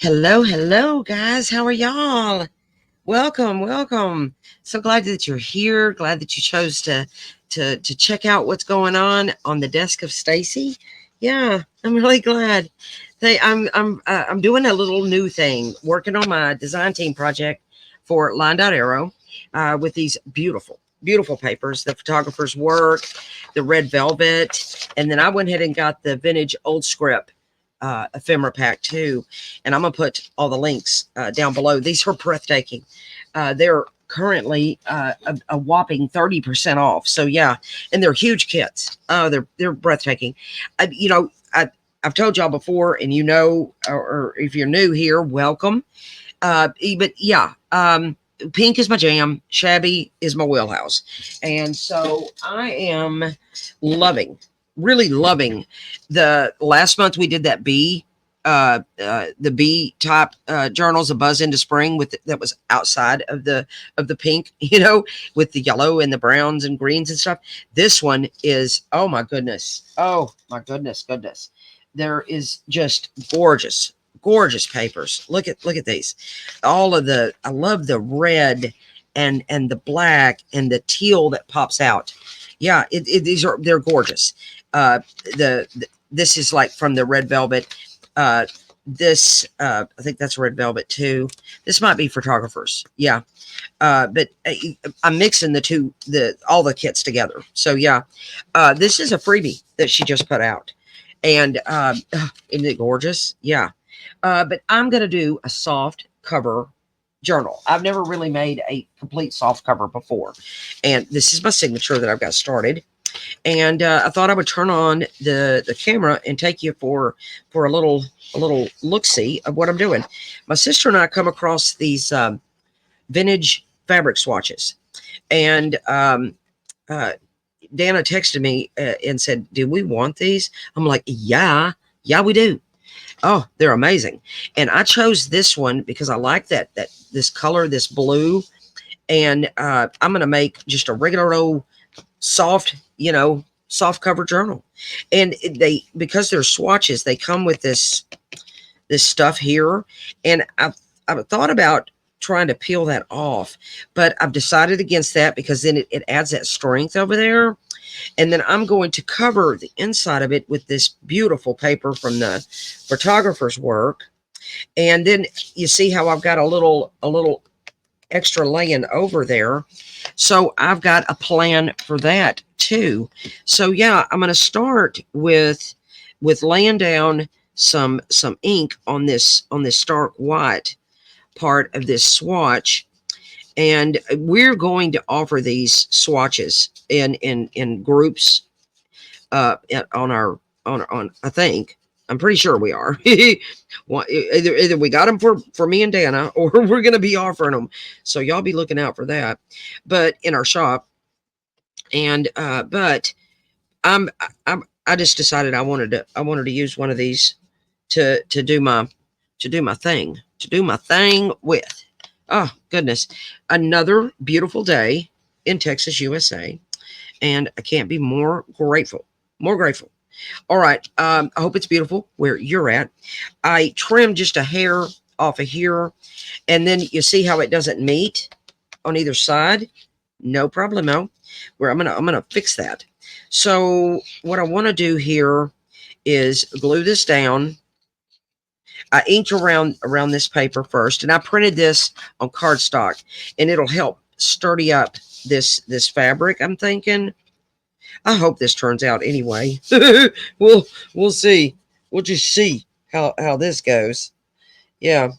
Hello, hello, guys. How are y'all? Welcome, welcome. So glad that you're here. Glad that you chose to check out what's going on the desk of Stacy. Yeah, I'm really glad. I'm doing a little new thing, working on my design team project for LineDotArrow with these beautiful papers. The photographer's work, the red velvet, and then I went ahead and got the vintage old script ephemera pack too, and I'm gonna put all the links down below. These are breathtaking. They're currently a whopping 30% off. So yeah, and they're huge kits. Oh, they're breathtaking. I've told y'all before, and or if you're new here, welcome. But yeah, pink is my jam. Shabby is my wheelhouse, and so I am loving, really loving. The last month we did that the B type journals, a buzz into spring that was outside of the pink, with the yellow and the browns and greens and stuff. This one is, oh my goodness, there is just gorgeous papers. Look at these. I love the red and the black and the teal that pops out. Yeah, they're gorgeous. This is like from the red velvet. This I think that's red velvet too. This might be photographers. Yeah. But I'm mixing all the kits together. So yeah, this is a freebie that she just put out. And isn't it gorgeous? Yeah. But I'm going to do a soft cover journal. I've never really made a complete soft cover before. And this is my signature that I've got started. And I thought I would turn on the camera and take you for a little look-see of what I'm doing. My sister and I come across these vintage fabric swatches. And Dana texted me and said, do we want these? I'm like, yeah, we do. Oh, they're amazing. And I chose this one because I like this color, this blue. And I'm going to make just a regular old soft cover journal. And because they're swatches, they come with this stuff here. And I've thought about trying to peel that off, but I've decided against that because then it adds that strength over there. And then I'm going to cover the inside of it with this beautiful paper from the photographer's work. And then you see how I've got a little extra laying over there. So I've got a plan for that too. So yeah, I'm going to start with laying down some ink on this stark white part of this swatch. And we're going to offer these swatches in groups on I think, I'm pretty sure we are. Well, either we got them for me and Dana, or we're going to be offering them. So y'all be looking out for that. But in our shop, and but I just decided I wanted to use one of these to do my thing with. Oh goodness, another beautiful day in Texas, USA, and I can't be more grateful. All right. I hope it's beautiful where you're at. I trimmed just a hair off of here, and then you see how it doesn't meet on either side. No problemo. Where I'm gonna fix that. So what I want to do here is glue this down. I inked around this paper first, and I printed this on cardstock, and it'll help sturdy up this fabric. I'm thinking. I hope this turns out anyway. We'll see. We'll just see how this goes. Yeah.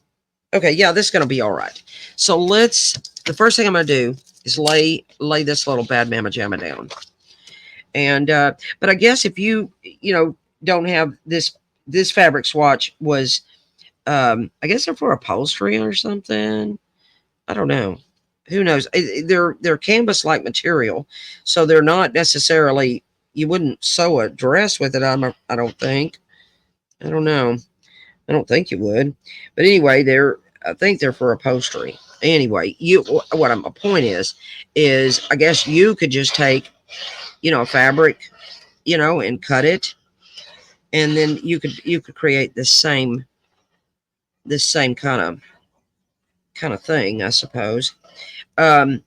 Okay. Yeah, this is gonna be all right. So the first thing I'm gonna do is lay this little bad mama jamma down. And but I guess if you don't have this fabric swatch was I guess they're for upholstery or something. I don't know. Who knows? They're canvas like material, so they're not necessarily. You wouldn't sew a dress with it. I don't think. I don't know. I don't think you would. But anyway, I think they're for upholstery. Anyway, my point is I guess you could just take, a fabric, and cut it, and then you could create the same this same kind of thing, I suppose. But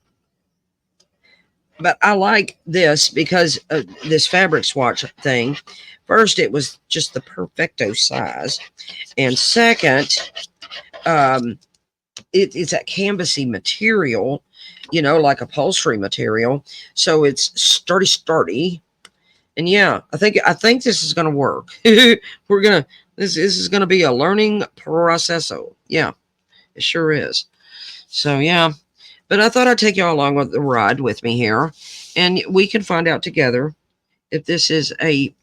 I like this because this fabric swatch thing. First, it was just the perfecto size, and second, it's that canvasy material, like upholstery material. So it's sturdy. And yeah, I think this is gonna work. This is gonna be a learning process. So yeah, it sure is. So yeah. But I thought I'd take y'all along with the ride with me here, and we can find out together if this is a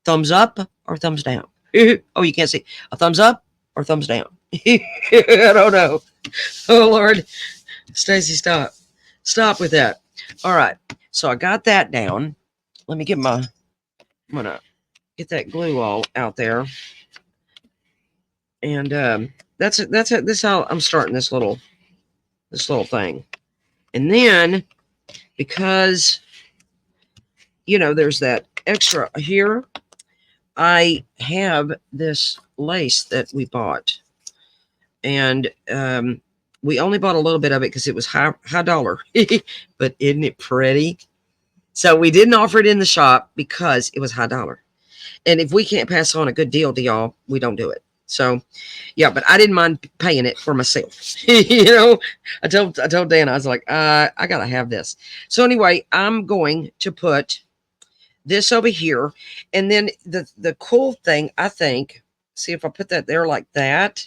thumbs up or thumbs down. Oh, you can't see a thumbs up or thumbs down. I don't know. Oh Lord, Stacy, stop with that. All right, so I got that down. Let me I'm gonna get that glue all out there, and this is how I'm starting this little thing, and then because there's that extra here, I have this lace that we bought, and we only bought a little bit of it because it was high dollar. But isn't it pretty? So we didn't offer it in the shop because it was high dollar. And if we can't pass on a good deal to y'all, we don't do it. So yeah, but I didn't mind paying it for myself. I told Dan, I was like, I gotta have this. So anyway, I'm going to put this over here, and then the cool thing, I think, see if I put that there like that,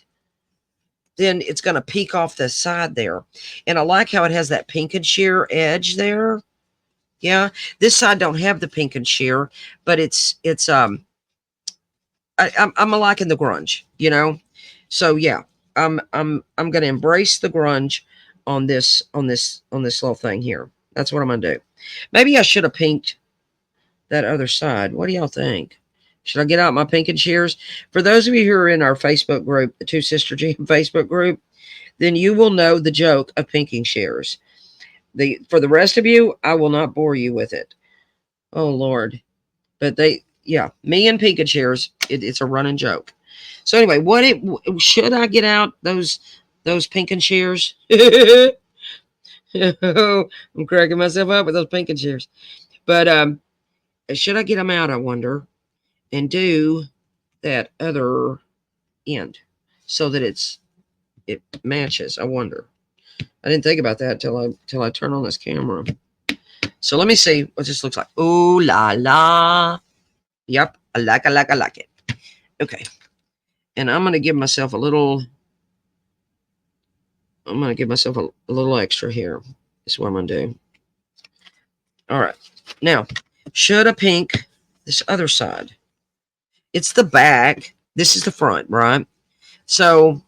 then it's going to peek off the side there. And I like how it has that pink and sheer edge there. Yeah, this side don't have the pink and sheer, but I'm liking the grunge, So yeah, I'm going to embrace the grunge on this little thing here. That's what I'm going to do. Maybe I should have pinked that other side. What do y'all think? Should I get out my pink and shears? For those of you who are in our Facebook group, the TwoSisterJam Facebook group, then you will know the joke of pinking shears. For the rest of you, I will not bore you with it. Oh Lord. But me and pink and shears, it's a running joke. So anyway, should I get out those pink and shears? I'm cracking myself up with those pink and shears. But should I get them out, I wonder, and do that other end so that it matches? I wonder. I didn't think about that till I turn on this camera. So let me see what this looks like. Ooh la la. Yep, I like it. Okay. And I'm gonna give myself a little extra here. That's what I'm gonna do. All right. Now, should I pink this other side? It's the back. This is the front, right? So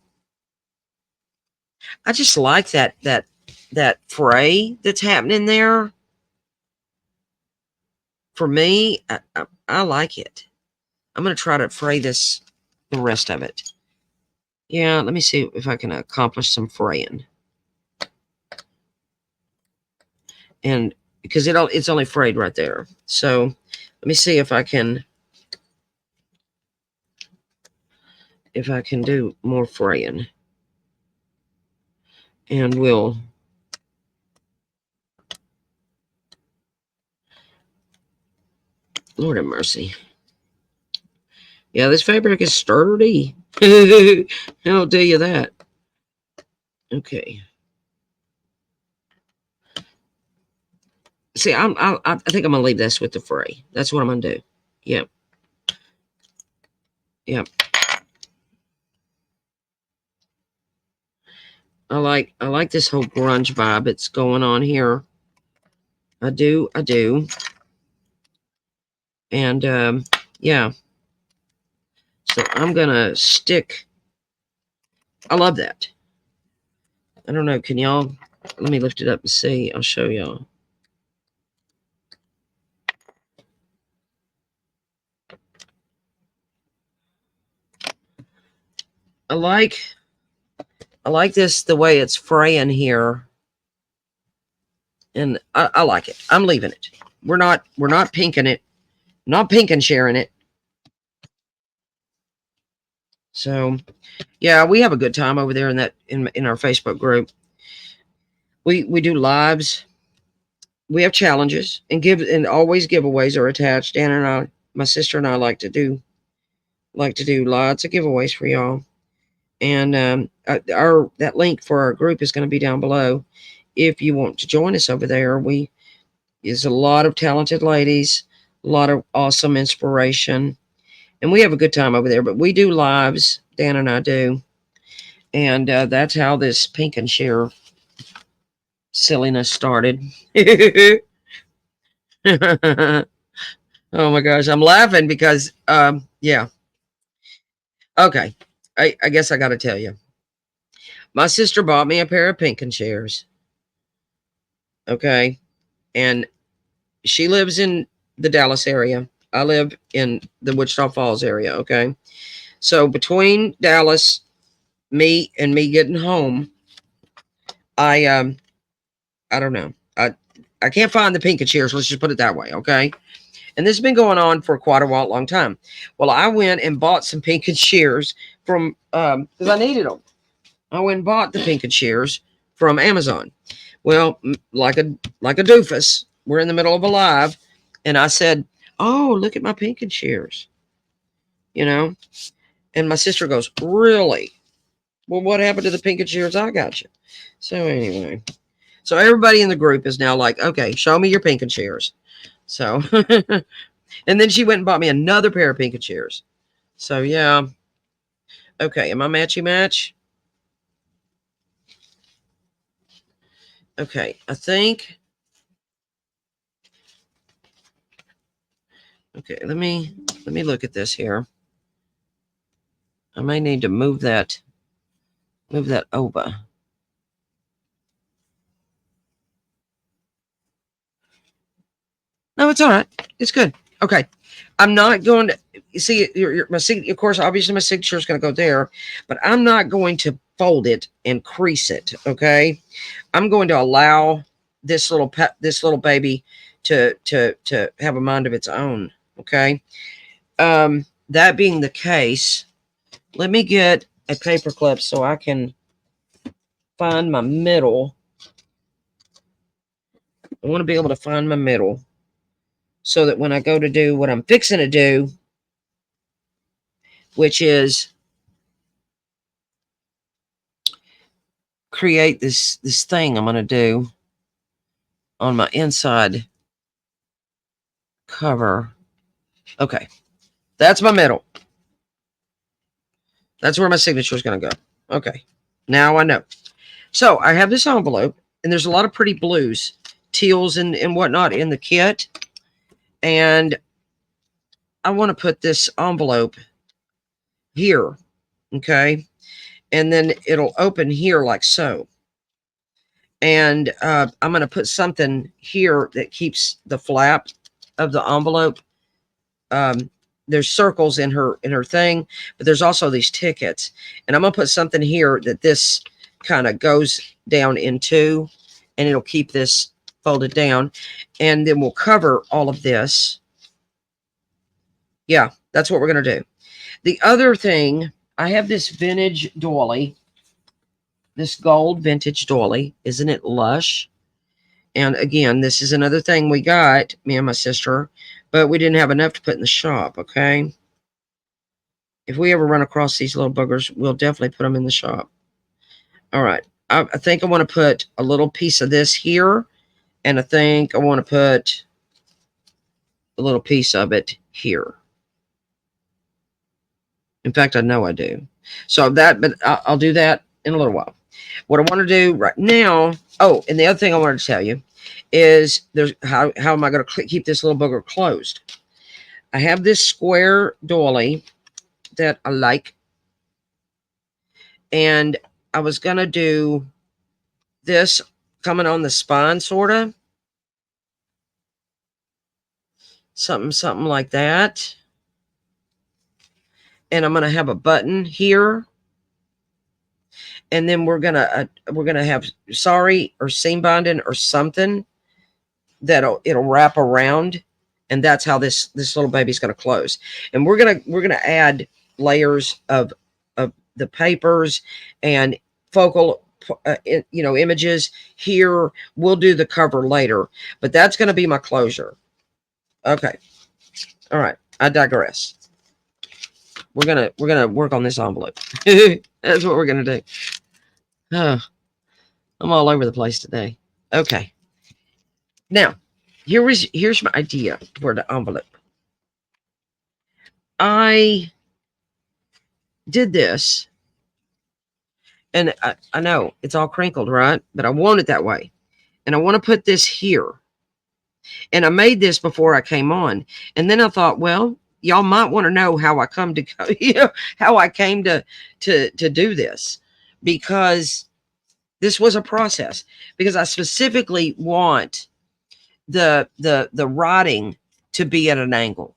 I just like that fray that's happening there. For me, I like it. I'm going to try to fray the rest of it. Yeah, let me see if I can accomplish some fraying. And because it's only frayed right there. So let me see if I can do more fraying. And we'll Lord have mercy. Yeah, this fabric is sturdy. I'll tell you that. Okay. See, I think I'm gonna leave this with the fray. That's what I'm gonna do. Yep. Yep. I like this whole grunge vibe that's going on here. I do. And yeah. So I'm gonna stick. I love that. I don't know. Can y'all? Let me lift it up and see. I'll show y'all. I like this, the way it's fraying here. And I like it. I'm leaving it. We're not pinking it. Not pink and sharing it. So yeah, we have a good time over there in that in our Facebook group. We do lives. We have challenges and always giveaways are attached. Dan and I, my sister and I, like to do lots of giveaways for y'all. And our that link for our group is going to be down below. If you want to join us over there, there's a lot of talented ladies, a lot of awesome inspiration, and we have a good time over there. But we do lives, Dan and I do, and that's how this Pink and Share silliness started. Oh my gosh, I'm laughing because yeah. Okay. I guess I gotta tell you. My sister bought me a pair of Pink and Shares. Okay. And she lives in the Dallas area. I live in the Wichita Falls area. Okay. So between Dallas, me getting home, I don't know. I can't find the Pink and Shares. Let's just put it that way. Okay. And this has been going on for quite a long time. Well, I went and bought some Pink and Shares from because I needed them. I went and bought the Pink and Shares from Amazon. Well, like a doofus, we're in the middle of a live, and I said, "Oh, look at my Pink and Shares," you know. And my sister goes, "Really? Well, what happened to the Pink and Shares I got you?" So anyway, so everybody in the group is now like, "Okay, show me your Pink and Shares." So, and then she went and bought me another pair of Pink and Shares. So yeah, okay. Am I matchy match? Okay, I think. Okay, let me look at this here. I may need to move that over. No, it's all right. It's good. Okay. I'm not going to see my signature. Of course, obviously my signature is going to go there, but I'm not going to fold it and crease it. Okay. I'm going to allow this little baby to have a mind of its own. Okay. That being the case, let me get a paper clip so I can find my middle. I want to be able to find my middle so that when I go to do what I'm fixing to do, which is create this thing I'm going to do on my inside cover. Okay. That's my middle. That's where my signature is going to go. Okay. Now I know. So I have this envelope, and there's a lot of pretty blues, teals, and whatnot in the kit. And I want to put this envelope here. Okay. And then it'll open here like so. And I'm going to put something here that keeps the flap of the envelope. There's circles in her thing, but there's also these tickets. And I'm going to put something here that this kind of goes down into, and it'll keep this folded down. And then we'll cover all of this. Yeah, that's what we're going to do. The other thing, I have this vintage doily. This gold vintage doily. Isn't it lush? And again, this is another thing we got, me and my sister, but we didn't have enough to put in the shop, okay? If we ever run across these little boogers, we'll definitely put them in the shop. All right. I think I want to put a little piece of this here, and I think I want to put a little piece of it here. In fact, I know I do. So but I'll do that in a little while. What I want to do right now, oh, and the other thing I wanted to tell you is how am I going to keep this little booger closed? I have this square doily that I like, and I was going to do this coming on the spine, sort of. Something like that. And I'm going to have a button here. And then we're going to have sorry or seam binding or something that'll wrap around, and that's how this little baby's going to close. And we're going to add layers of the papers and focal images here. We'll do the cover later, but that's going to be my closure. Okay. All right. I digress. We're gonna work on this envelope. That's what we're gonna do. Oh, I'm all over the place today. Okay. Now, here's my idea for the envelope. I did this, and I know it's all crinkled, right? But I want it that way. And I want to put this here. And I made this before I came on. And then I thought, well, y'all might want to know how I come to go, how I came to do this. Because this was a process. Because I specifically want the writing to be at an angle.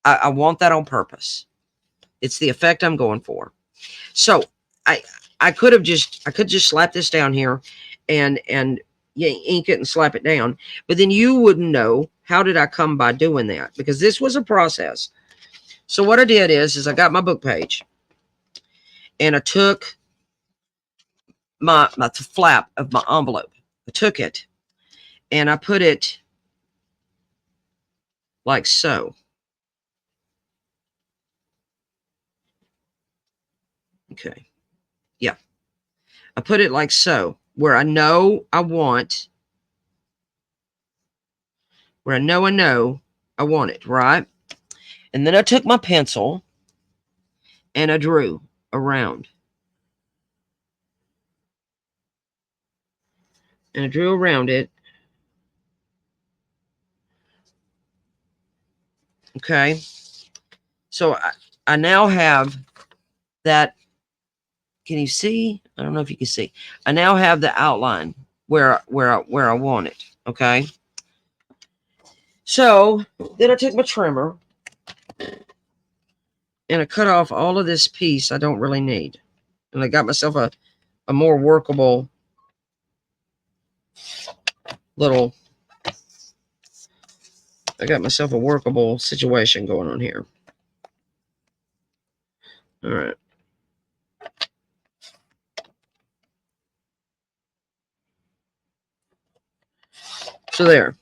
I want that on purpose. It's the effect I'm going for. So I could just slap this down here and ink it and slap it down, but then you wouldn't know how did I come by doing that, because this was a process. So what I did is I got my book page and I took my flap of my envelope. I took it and I put it like so. Okay. Yeah. I put it like so, where I know I want, I want it, right? And then I took my pencil and I drew around. And I drew around it. Okay. So I now have that. Can you see? I don't know if you can see. I now have the outline where I want it. Okay. So then I took my trimmer and I cut off all of this piece I don't really need. And I got myself a more workable little, I got myself a workable situation going on here. All right. So there.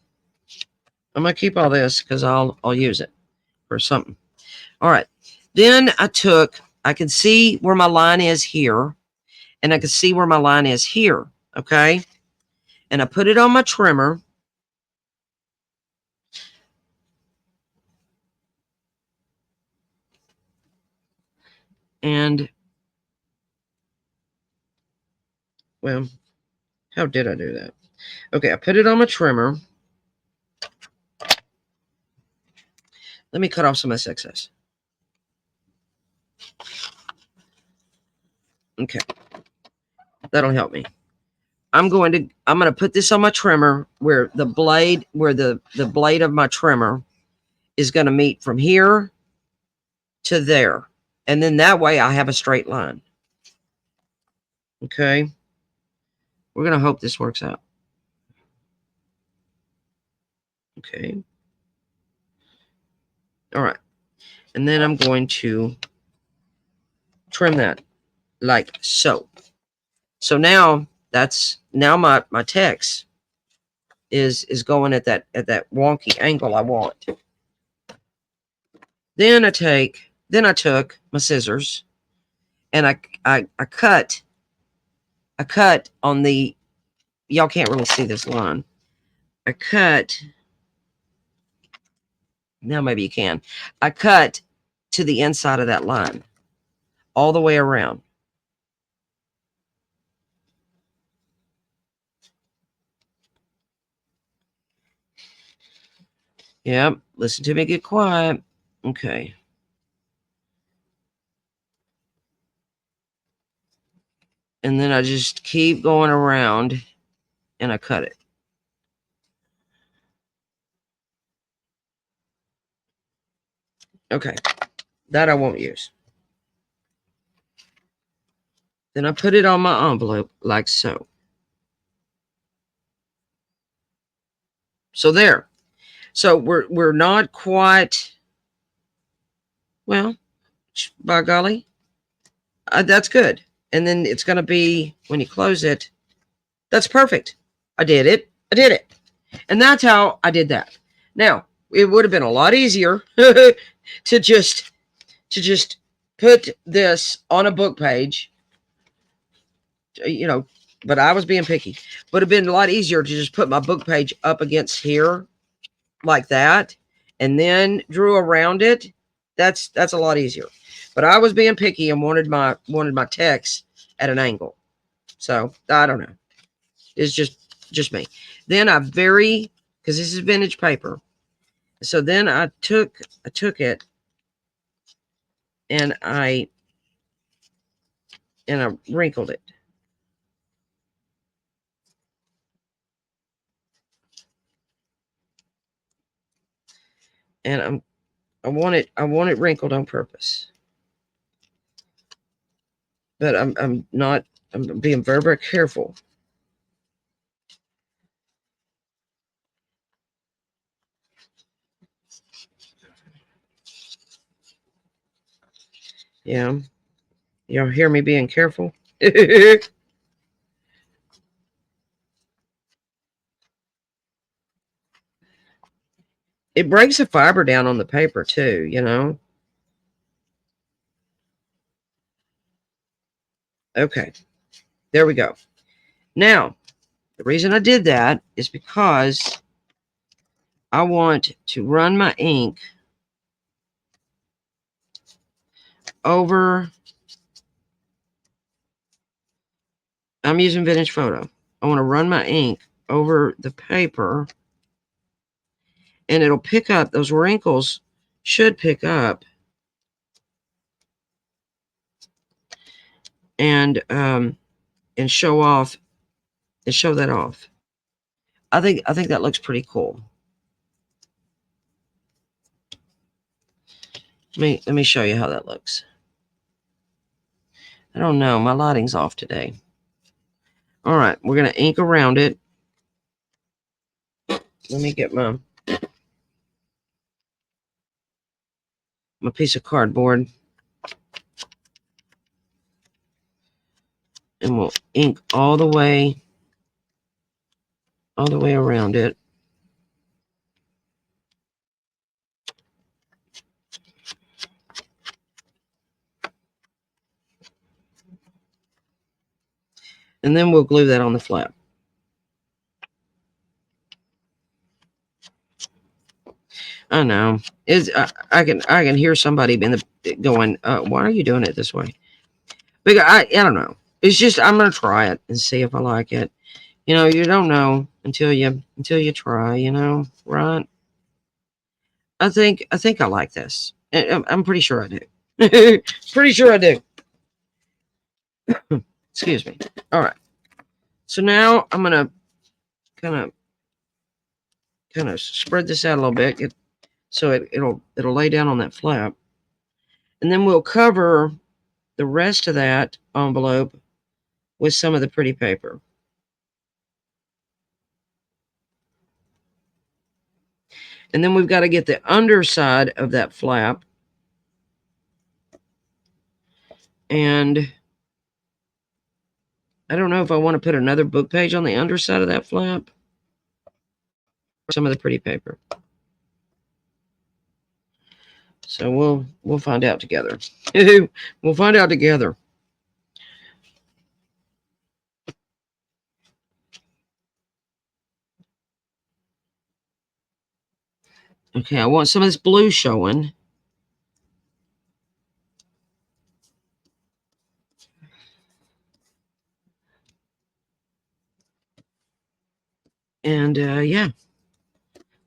I'm gonna keep all this because I'll use it for something. All right. Then I can see where my line is here, and I can see where my line is here. Okay. And I put it on my trimmer. And well, how did I do that? Okay, I put it on my trimmer. Let me cut off some of this excess. Okay. That'll help me. I'm going to put this on my trimmer where the blade of my trimmer is going to meet from here to there. And then that way I have a straight line. Okay. We're going to hope this works out. Okay. All right. And then I'm going to trim that like so. So now my text is going at that wonky angle I want. Then I took my scissors and I cut on the, y'all can't really see this line. I cut, now maybe you can. I cut to the inside of that line all the way around. Yep, listen to me, get quiet. Okay. And then I just keep going around and I cut it. Okay, that I won't use. Then I put it on my envelope like so. So there. So we're not quite, well, by golly, That's good. And then it's going to be, when you close it, that's perfect. I did it. And that's how I did that. Now, it would have been a lot easier to just put this on a book page, but I was being picky. Would have been a lot easier to just put my book page up against here like that and then drew around it. That's a lot easier. But I was being picky and wanted my text at an angle. So I don't know. It's just me. Then because this is vintage paper. So then I took it and I wrinkled it. And I want it wrinkled on purpose. But I'm being very, very careful. Yeah. Y'all hear me being careful? It breaks the fiber down on the paper too, Okay. There we go. Now, the reason I did that is because I want to run my ink over. I'm using Vintage Photo. I want to run my ink over the paper, and it'll pick up, those wrinkles should pick up, and show off, and show that off. I think that looks pretty cool. Let me show you how that looks. I don't know, my lighting's off today. All right, we're going to ink around it. Let me get my piece of cardboard. And we'll ink all the way around it. And then we'll glue that on the flap. I know. I can hear somebody going, why are you doing it this way? Because I don't know. It's just, I'm gonna try it and see if I like it. You don't know until you try, right? I think I like this. I'm pretty sure I do. Pretty sure I do. Excuse me. All right. So now I'm gonna kind of spread this out a little bit, so it'll lay down on that flap, and then we'll cover the rest of that envelope with some of the pretty paper. And then we've got to get the underside of that flap. And I don't know if I want to put another book page on the underside of that flap. Some of the pretty paper. So we'll find out together. We'll find out together. Okay, I want some of this blue showing. And yeah.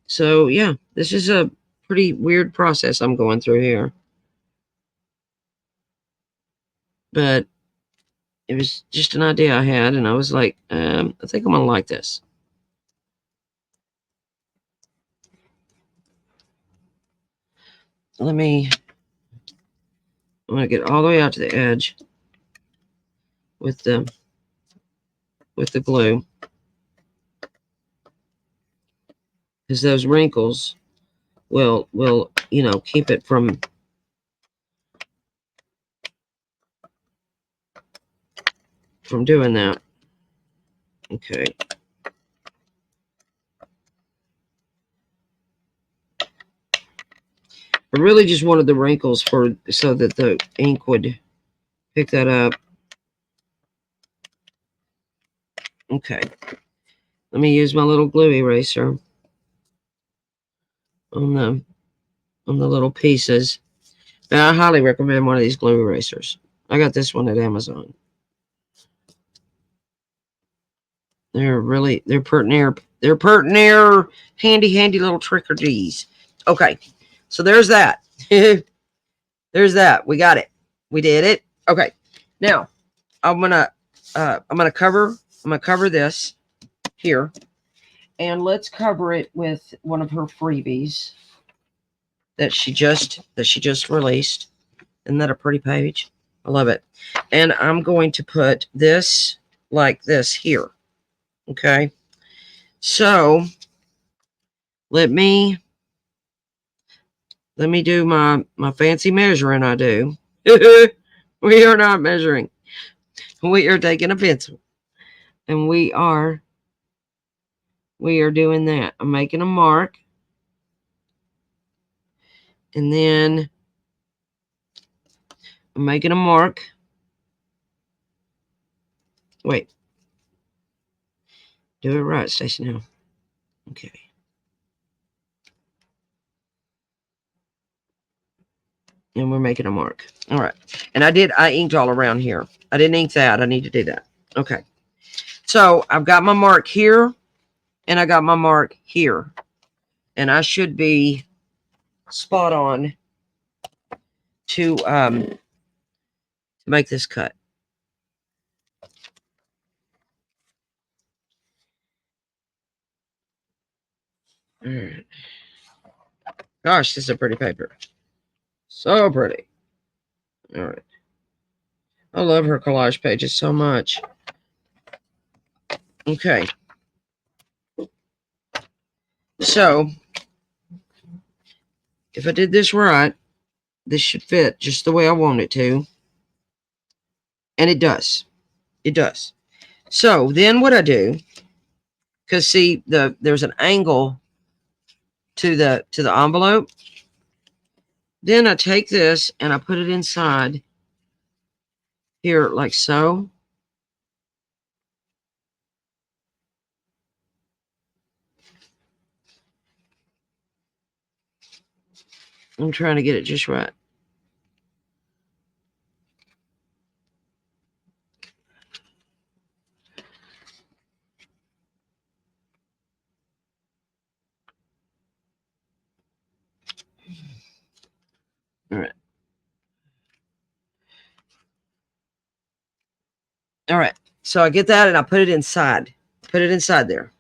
So yeah, this is a pretty weird process I'm going through here. But it was just an idea I had, and I was like, I think I'm gonna like this. I'm gonna get all the way out to the edge with the glue, because those wrinkles will keep it from from doing that. Okay. I really just wanted the wrinkles so that the ink would pick that up. Okay. Let me use my little glue eraser on the little pieces. Now, I highly recommend one of these glue erasers. I got this one at Amazon. They're pert near handy little trick-or-trees. Okay. So there's that. There's that. We got it. We did it. Okay. Now, I'm gonna cover this here, and let's cover it with one of her freebies that she just released. Isn't that a pretty page? I love it. And I'm going to put this like this here. Okay. So let me do my fancy measuring I do. We are not measuring. We are taking a pencil. And we are doing that. I'm making a mark. And then I'm making a mark. Wait. Do it right, Stacey, now. Okay. And we're making a mark. All right. And I inked all around here. I didn't ink that. I need to do that. Okay. So I've got my mark here and I got my mark here. And I should be spot on to make this cut. All right. Gosh, this is a pretty paper. So pretty. All right. I love her collage pages so much. Okay. So, if I did this right, this should fit just the way I want it to. And it does. It does. So, then what I do, because see, there's an angle to the envelope. Then I take this and I put it inside here like so. I'm trying to get it just right. All right. All right. So I get that and I put it inside. Put it inside there.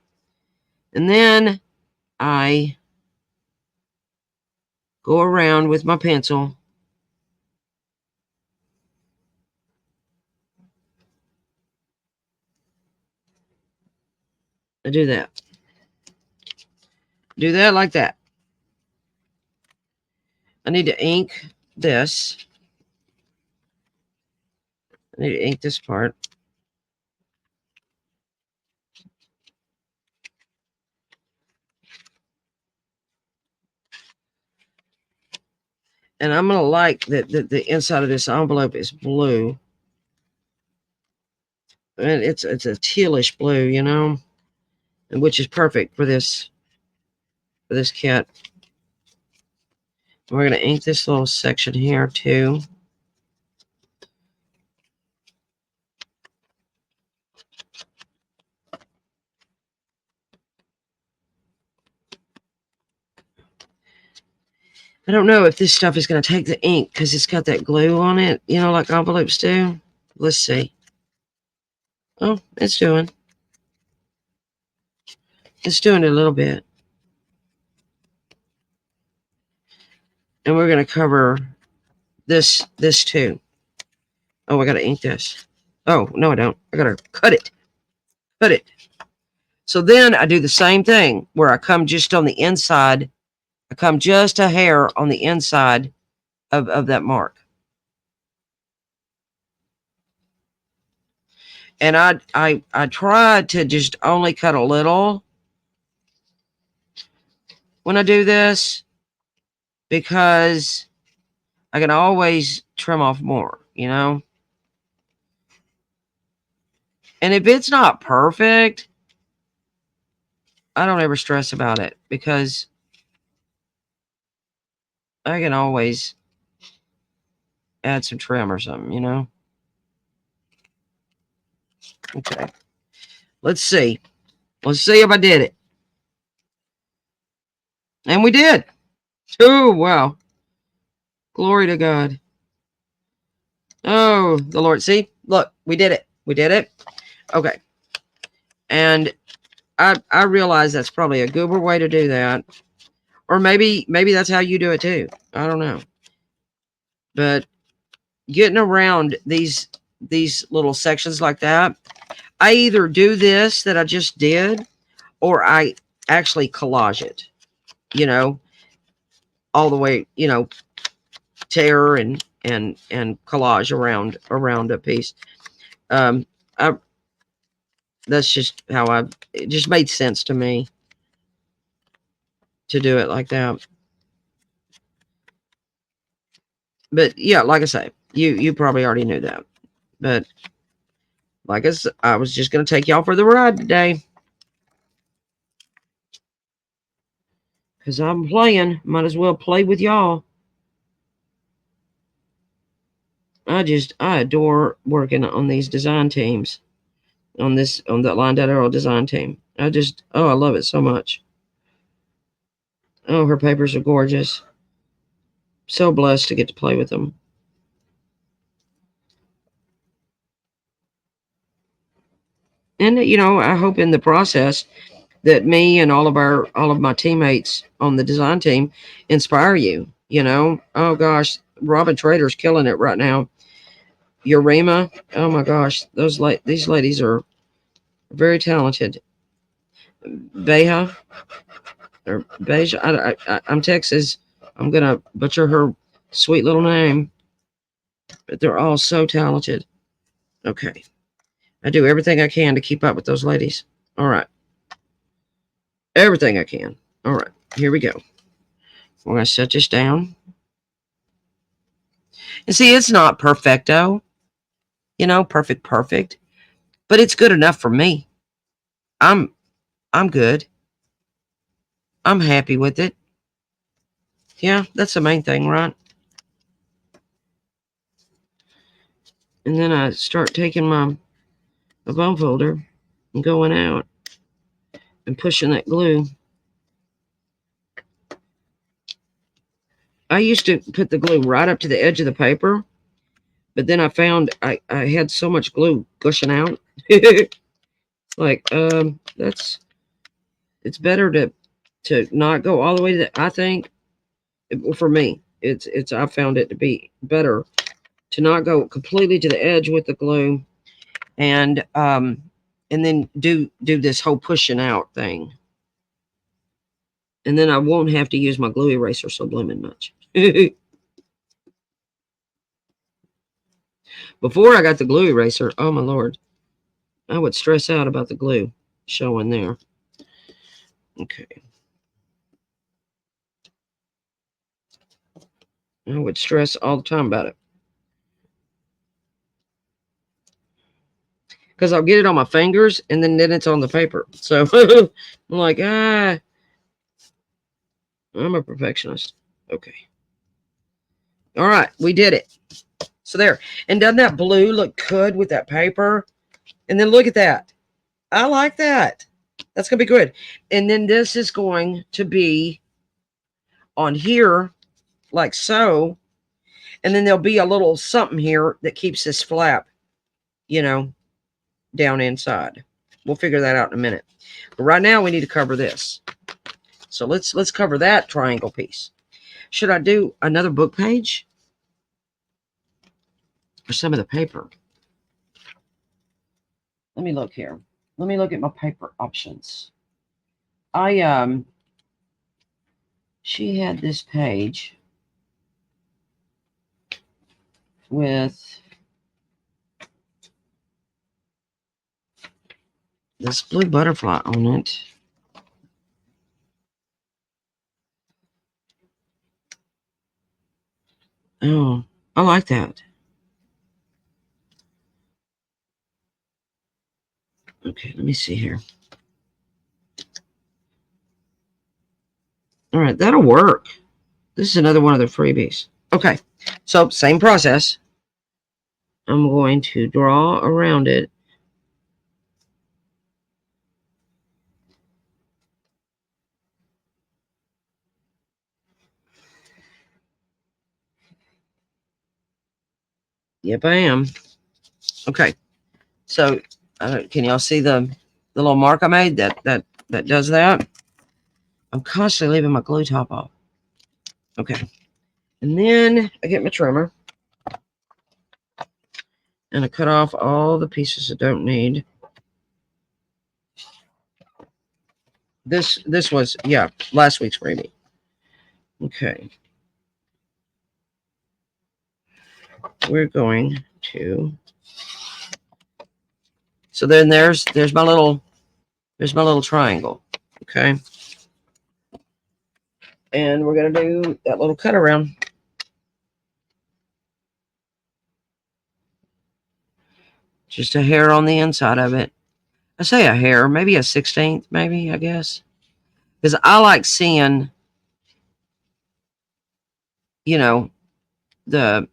And then I go around with my pencil. I do that. Do that like that. I need to ink this. I need to ink this part. And I'm going to like that the inside of this envelope is blue. And it's a tealish blue, you know, and which is perfect for this kit. We're going to ink this little section here too. I don't know if this stuff is going to take the ink because it's got that glue on it, you know, like envelopes do. Let's see. Oh, it's doing it a little bit. And we're going to cover this too. Oh, I got to ink this. Oh, no, I don't. I got to cut it. Cut it. So then I do the same thing where I come just on the inside. I come just a hair on the inside of that mark. And I try to just only cut a little when I do this, because I can always trim off more, you know? And if it's not perfect, I don't ever stress about it, because I can always add some trim or something, you know? Okay. Let's see. Let's see if I did it. And we did. Oh, wow. Glory to God. Oh, the Lord. See? Look, we did it. We did it. Okay. And I realize that's probably a goober way to do that. Or maybe that's how you do it too. I don't know. But getting around these little sections like that, I either do this that I just did, or I actually collage it, you know, all the way, you know, tear and collage around a piece. I That's just how it just made sense to me to do it like that. But yeah, like I say, you probably already knew that. But like I was just gonna take y'all for the ride today, because I'm playing. Might as well play with y'all. I adore working on these design teams, on the LineDotArrow design team. I love it so much. Oh, her papers are gorgeous. So blessed to get to play with them. And you know, I hope in the process that me and all of my teammates on the design team inspire you. You know, oh gosh, Robin Trader's killing it right now. Urema, oh my gosh, these ladies are very talented. Beja or Beja, I'm Texas. I'm gonna butcher her sweet little name, but they're all so talented. Okay, I do everything I can to keep up with those ladies. All right, everything I can. All right, here we go. We're gonna set this down. And see, it's not perfecto, you know, perfect, but it's good enough for me. I'm I'm good. I'm happy with it. Yeah, that's the main thing, right? And then I start taking my bone folder and going out and pushing that glue. I used to put the glue right up to the edge of the paper, but then I found I had so much glue gushing out. Like, it's better to not go all the way to the, I think, for me, I found it to be better to not go completely to the edge with the glue, and then do this whole pushing out thing. And then I won't have to use my glue eraser so blooming much. Before I got the glue eraser, oh my Lord, I would stress out about the glue showing there. Okay. I would stress all the time about it, because I'll get it on my fingers and then it's on the paper. So I'm like, I'm a perfectionist. Okay. All right, we did it. So there. And doesn't that blue look good with that paper? And then look at that. I like that. That's going to be good. And then this is going to be on here like so. And then there'll be a little something here that keeps this flap, you know, down inside. We'll figure that out in a minute. But right now we need to cover this. So let's cover that triangle piece. Should I do another book page or some of the paper? Let me look here. Let me look at my paper options. She had this page with this blue butterfly on it. Oh, I like that. Okay, let me see here. All right, that'll work. This is another one of the freebies. Okay, so same process. I'm going to draw around it. Yep, I am. Okay, so can y'all see the little mark I made that does that? I'm constantly leaving my glue top off. Okay, and then I get my trimmer and I cut off all the pieces I don't need. This was, yeah, last week's freebie. Okay, we're going to. So then there's my little triangle. Okay, and we're gonna do that little cut around. Just a hair on the inside of it. I say a hair, maybe a 16th, maybe, I guess. Because I like seeing, you know, the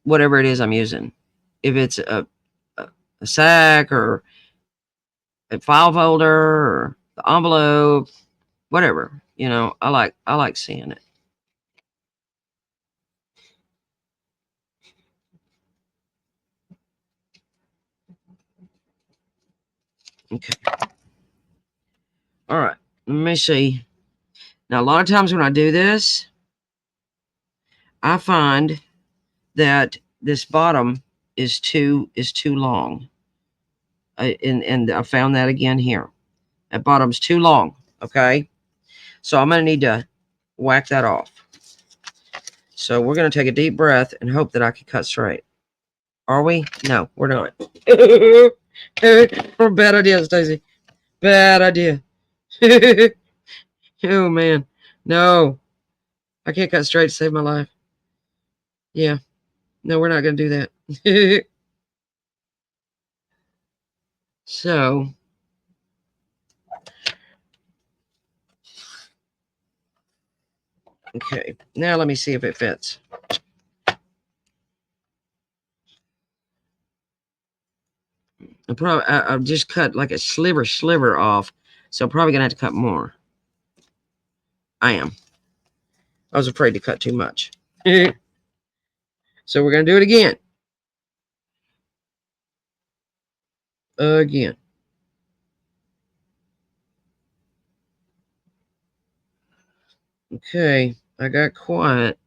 whatever it is I'm using. If it's a sack or a file folder or the envelope, whatever, you know, I like seeing it. Okay. All right. Let me see. Now, a lot of times when I do this, I find that this bottom is too long. And I found that again here. That bottom's too long. Okay. So I'm going to need to whack that off. So we're going to take a deep breath and hope that I can cut straight. Are we? No, we're not. Bad idea, Stacy. Bad idea. Oh, man. No. I can't cut straight to save my life. Yeah. No, we're not going to do that. So. Okay. Now let me see if it fits. I've just cut like a sliver off. So I'm probably going to have to cut more. I am. I was afraid to cut too much. So we're going to do it again. Again. Okay. I got quiet.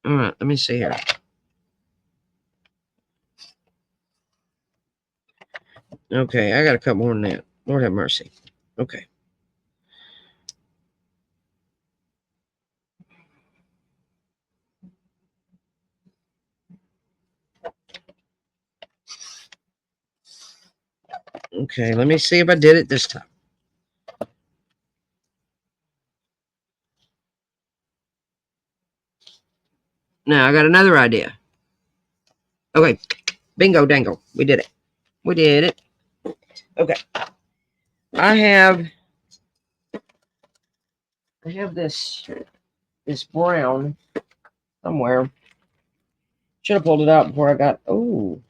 All right. Let me see here. Okay. I got to cut more than that. Lord have mercy. Okay. Okay. Let me see if I did it this time. Now I got another idea. Okay. Bingo dango. We did it. We did it. Okay. I have this brown somewhere. Should have pulled it out before I got. Oh,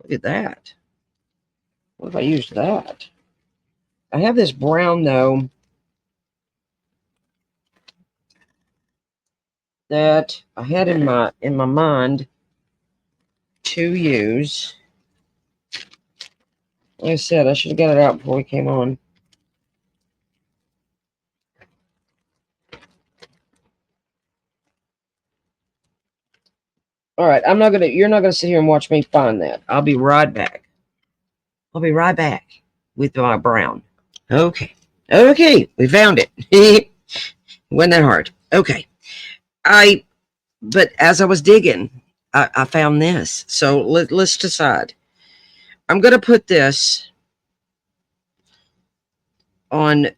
look at that. What if I used that? I have this brown though that I had in my mind to use. Like I said, I should have got it out before we came on. All right, you're not gonna sit here and watch me find that. I'll be right back. I'll be right back with my brown. Okay. Okay, we found it. Wasn't that hard? Okay. But as I was digging, I found this. So let's decide. I'm gonna put this on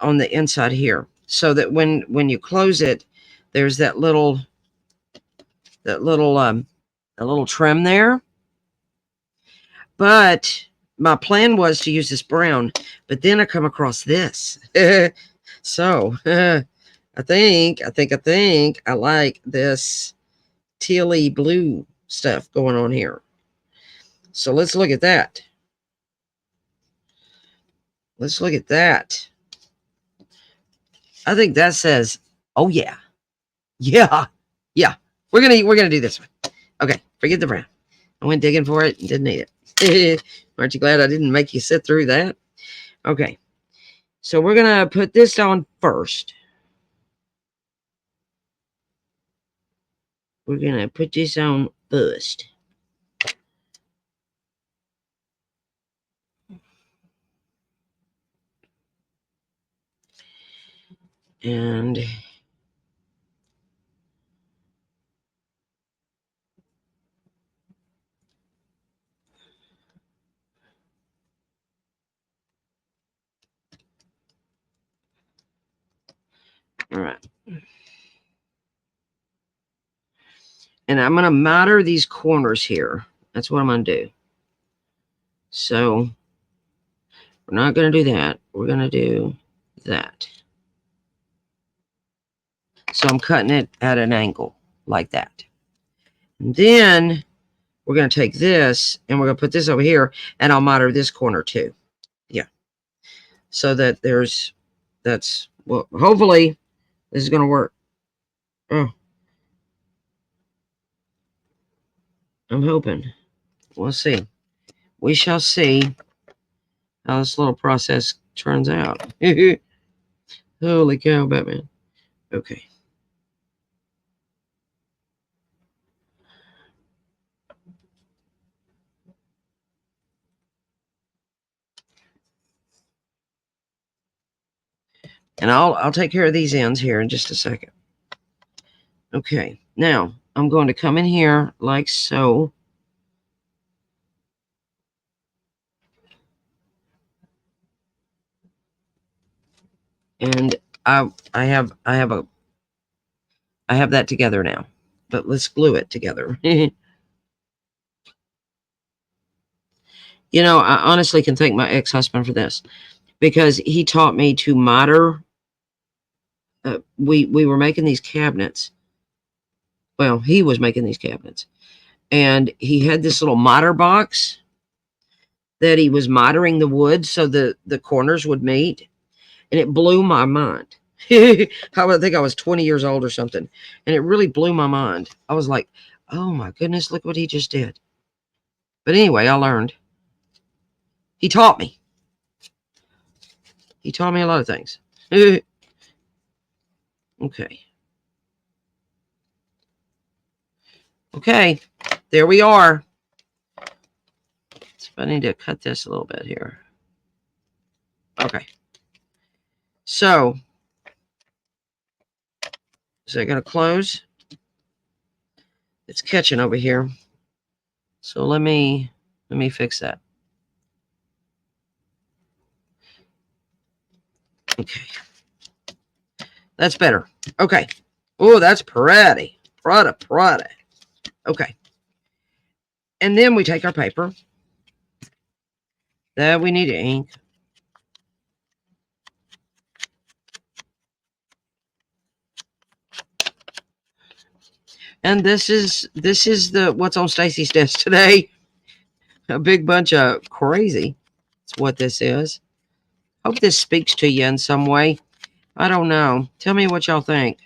the inside here, so that when you close it, there's that little a little trim there. But my plan was to use this brown, but then I come across this. So I think I like this tealy blue stuff going on here. So let's look at that. Let's look at that. I think that says, oh yeah. Yeah. Yeah. We're gonna do this one. Okay, forget the brown. I went digging for it and didn't need it. Aren't you glad I didn't make you sit through that? Okay. So we're gonna put this on first. We're gonna put this on first. And all right. And I'm gonna miter these corners here. That's what I'm gonna do. So we're not gonna do that. We're gonna do that. So I'm cutting it at an angle like that. And then we're going to take this and we're going to put this over here, and I'll miter this corner too. Yeah. So that well, hopefully this is going to work. Oh, I'm hoping. We'll see. We shall see how this little process turns out. Holy cow, Batman. Okay. And I'll take care of these ends here in just a second. Okay. Now I'm going to come in here like so. And I have that together now. But let's glue it together. You know, I honestly can thank my ex-husband for this, because he taught me to miter. We were making these cabinets. Well, he was making these cabinets, and he had this little miter box that he was mitering the wood so the corners would meet, and it blew my mind. I think I was 20 years old or something, and it really blew my mind. I was like, oh my goodness, look what he just did. But anyway, I learned. He taught me. He taught me a lot of things. Okay. Okay, there we are. So I need to cut this a little bit here. Okay. So, is it going to close? It's catching over here. So let me fix that. Okay. That's better. Okay. Oh, that's pretty. Pretty. Okay. And then we take our paper that we need ink. And this is the what's on Stacy's desk today. A big bunch of crazy. That's what this is. Hope this speaks to you in some way. I don't know. Tell me what y'all think.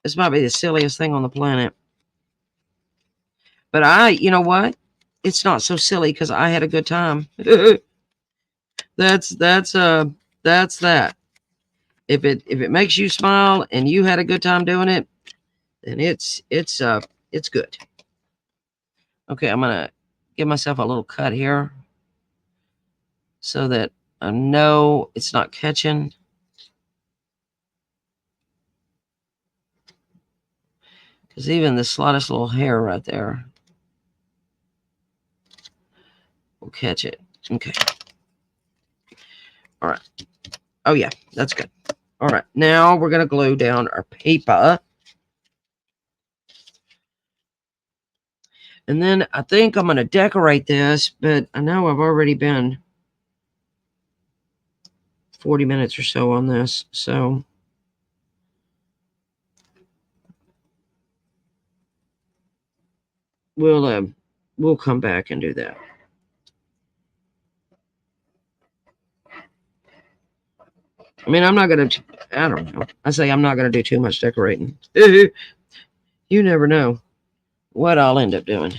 This might be the silliest thing on the planet. But you know what? It's not so silly because I had a good time. That's that. If it makes you smile and you had a good time doing it, then it's good. Okay, I'm gonna give myself a little cut here so that I know it's not catching. Because even the slightest little hair right there will catch it. Okay. All right. Oh yeah, that's good. All right, now we're gonna glue down our paper. And then I think I'm gonna decorate this, but I know I've already been 40 minutes or so on this, so we'll come back and do that. I mean, I'm not gonna, I don't know. I say I'm not gonna do too much decorating. You never know what I'll end up doing.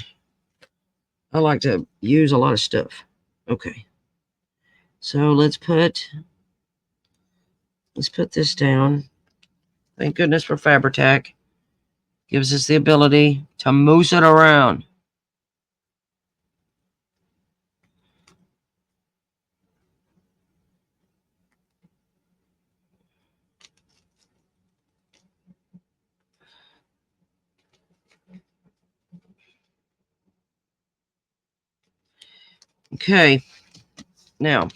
I like to use a lot of stuff. Okay. So let's put this down. Thank goodness for Fabri-Tac. Gives us the ability to moose it around. Okay. Now,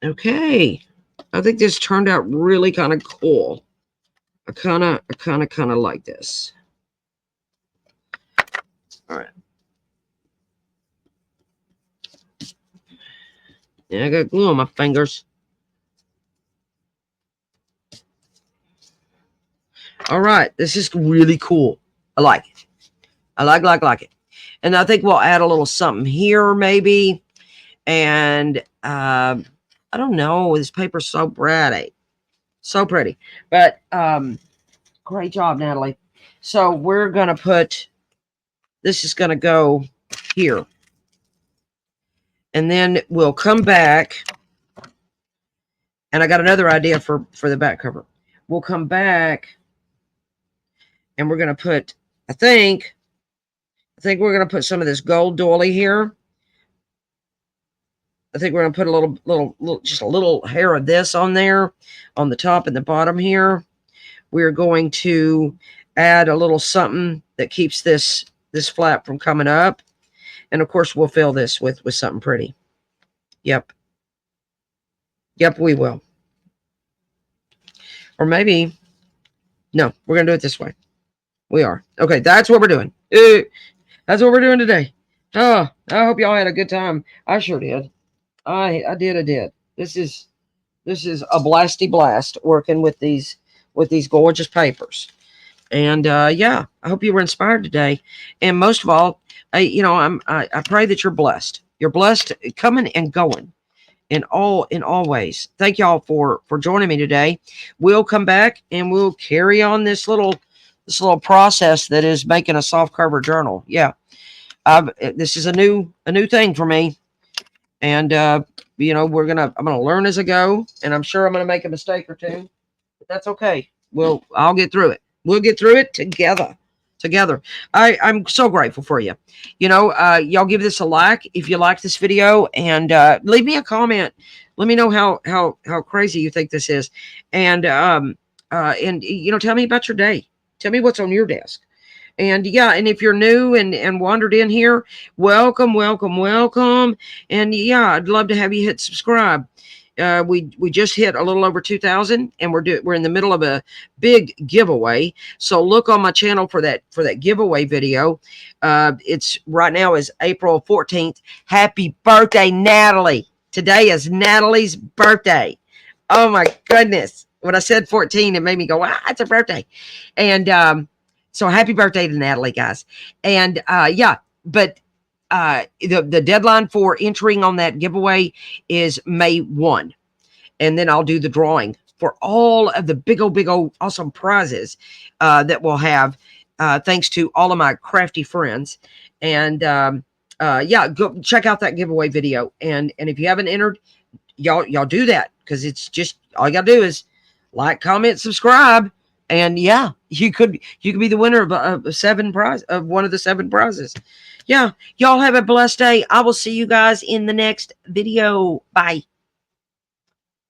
okay. I think this turned out really kind of cool. I kind of like this. All right. Yeah, I got glue on my fingers. All right. This is really cool. I like it. I like it. And I think we'll add a little something here maybe. And I don't know. This paper's so pretty. So pretty. But great job, Natalie. So we're going to put, this is going to go here. And then we'll come back. And I got another idea for the back cover. We'll come back and we're going to put, I think we're going to put some of this gold doily here. I think we're going to put a little, just a little hair of this on there, on the top and the bottom here. We're going to add a little something that keeps this flap from coming up. And of course, we'll fill this with something pretty. Yep. Yep, we will. Or maybe, no, we're going to do it this way. We are. Okay, that's what we're doing. That's what we're doing today. Oh, I hope y'all had a good time. I sure did. I did. This is a blasty blast working with these gorgeous papers. And yeah, I hope you were inspired today. And most of all, I pray that you're blessed. You're blessed coming and going in all ways. Thank y'all for joining me today. We'll come back and we'll carry on this little process that is making a soft cover journal. Yeah. This is a new thing for me. And I'm gonna learn as I go, and I'm sure I'm gonna make a mistake or two, but that's okay. I'll get through it. We'll get through it together. I'm so grateful for you. Y'all give this a like if you like this video, and leave me a comment. Let me know how crazy you think this is, and tell me about your day. Tell me what's on your desk. And yeah, and if you're new and wandered in here, welcome. And yeah, I'd love to have you hit subscribe. We just hit a little over 2,000, and we're in the middle of a big giveaway. So look on my channel for that giveaway video. It's right now is April 14th. Happy birthday, Natalie! Today is Natalie's birthday. Oh my goodness! When I said 14, it made me go, "Wow, it's a birthday!" And so happy birthday to Natalie, guys. And yeah, but the deadline for entering on that giveaway is May 1. And then I'll do the drawing for all of the big old awesome prizes that we'll have, thanks to all of my crafty friends. And yeah, go check out that giveaway video. And if you haven't entered, y'all do that, because it's just all you gotta do is like, comment, subscribe. And yeah, you could be the winner of one of the 7 prizes. Yeah, y'all have a blessed day. I will see you guys in the next video. Bye.